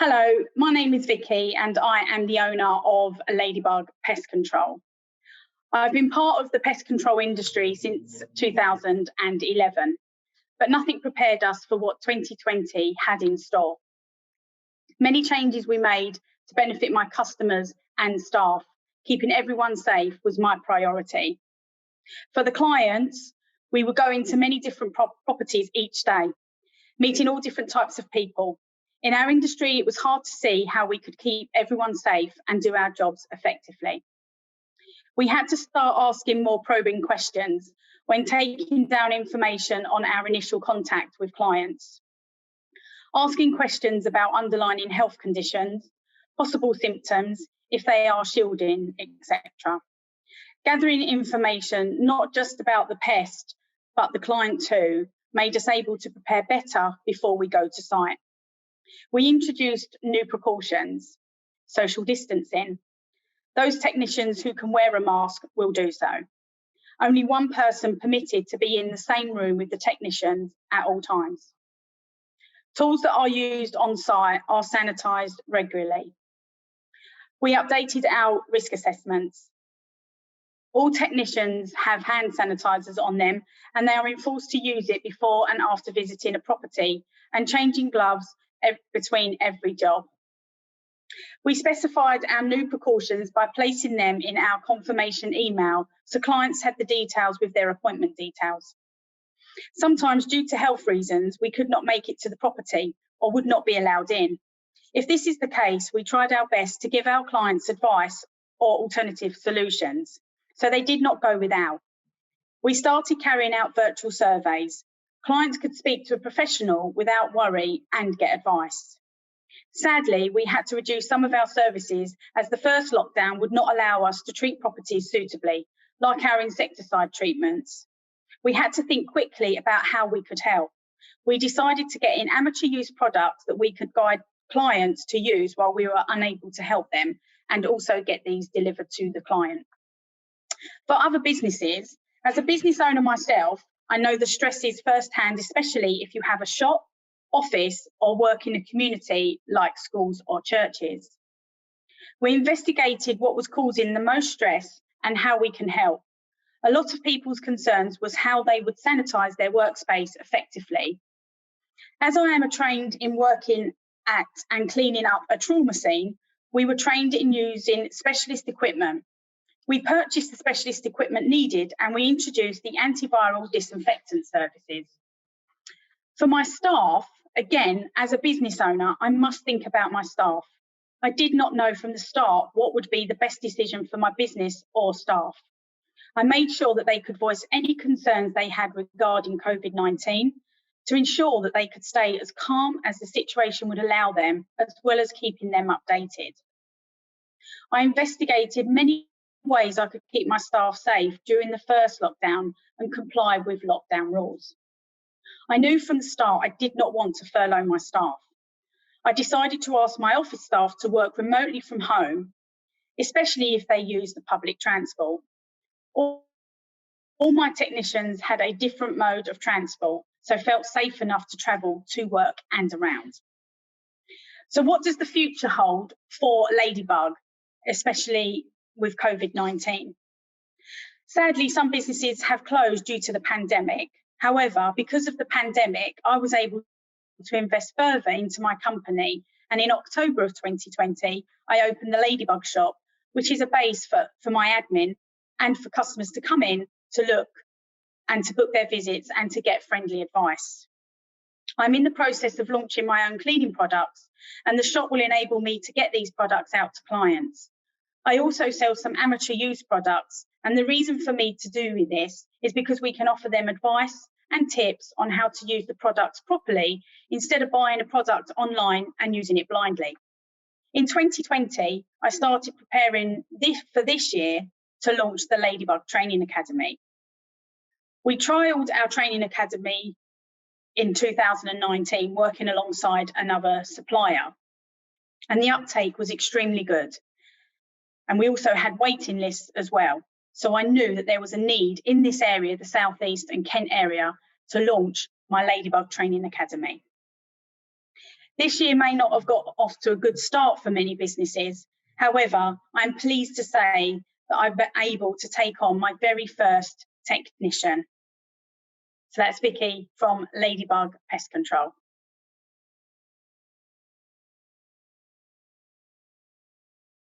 Hello, my name is Vicki and I am the owner of Lady Bug Pest Control. I've been part of the pest control industry since 2011, but nothing prepared us for what 2020 had in store. Many changes we made to benefit my customers and staff. Keeping everyone safe was my priority. For the clients, we were going to many different properties each day, meeting all different types of people. In our industry, it was hard to see how we could keep everyone safe and do our jobs effectively. We had to start asking more probing questions when taking down information on our initial contact with clients. Asking questions about underlying health conditions, possible symptoms, if they are shielding, etc. Gathering information not just about the pest, but the client too, made us able to prepare better before we go to site. We introduced new precautions, social distancing. Those technicians who can wear a mask will do so. Only one person permitted to be in the same room with the technicians at all times. Tools that are used on site are sanitised regularly. We updated our risk assessments. All technicians have hand sanitisers on them and they are enforced to use it before and after visiting a property and changing gloves between every job. We specified our new precautions by placing them in our confirmation email so clients had the details with their appointment details. Sometimes due to health reasons, we could not make it to the property or would not be allowed in. If this is the case, we tried our best to give our clients advice or alternative solutions, so they did not go without. We started carrying out virtual surveys. Clients could speak to a professional without worry and get advice. Sadly, we had to reduce some of our services as the first lockdown would not allow us to treat properties suitably, like our insecticide treatments. We had to think quickly about how we could help. We decided to get in amateur use products that we could guide clients to use while we were unable to help them, and also get these delivered to the client. For other businesses, as a business owner myself, I know the stresses firsthand, especially if you have a shop, office, or work in a community like schools or churches. We investigated what was causing the most stress and how we can help. A lot of people's concerns was how they would sanitise their workspace effectively. As I am trained in working at and cleaning up a trauma scene, we were trained in using specialist equipment. We purchased the specialist equipment needed and we introduced the antiviral disinfectant services. For my staff, again, as a business owner, I must think about my staff. I did not know from the start what would be the best decision for my business or staff. I made sure that they could voice any concerns they had regarding COVID-19 to ensure that they could stay as calm as the situation would allow them, as well as keeping them updated. I investigated many ways I could keep my staff safe during the first lockdown and comply with lockdown rules. I knew from the start I did not want to furlough my staff. I decided to ask my office staff to work remotely from home, especially if they use the public transport. All my technicians had a different mode of transport, so felt safe enough to travel to work and around. So what does the future hold for Ladybug, especially with COVID-19? Sadly, some businesses have closed due to the pandemic. However, because of the pandemic, I was able to invest further into my company. And in October of 2020, I opened the Ladybug shop, which is a base for my admin and for customers to come in to look and to book their visits and to get friendly advice. I'm in the process of launching my own cleaning products, and the shop will enable me to get these products out to clients. I also sell some amateur use products, and the reason for me to do this is because we can offer them advice and tips on how to use the products properly instead of buying a product online and using it blindly. In 2020, I started preparing for this year to launch the Ladybug Training Academy. We trialled our training academy in 2019, working alongside another supplier, and the uptake was extremely good. And we also had waiting lists as well. So I knew that there was a need in this area, the South East and Kent area, to launch my Ladybug Training Academy. This year may not have got off to a good start for many businesses. However, I'm pleased to say that I've been able to take on my very first technician. So that's Vicki from Lady Bug Pest Control.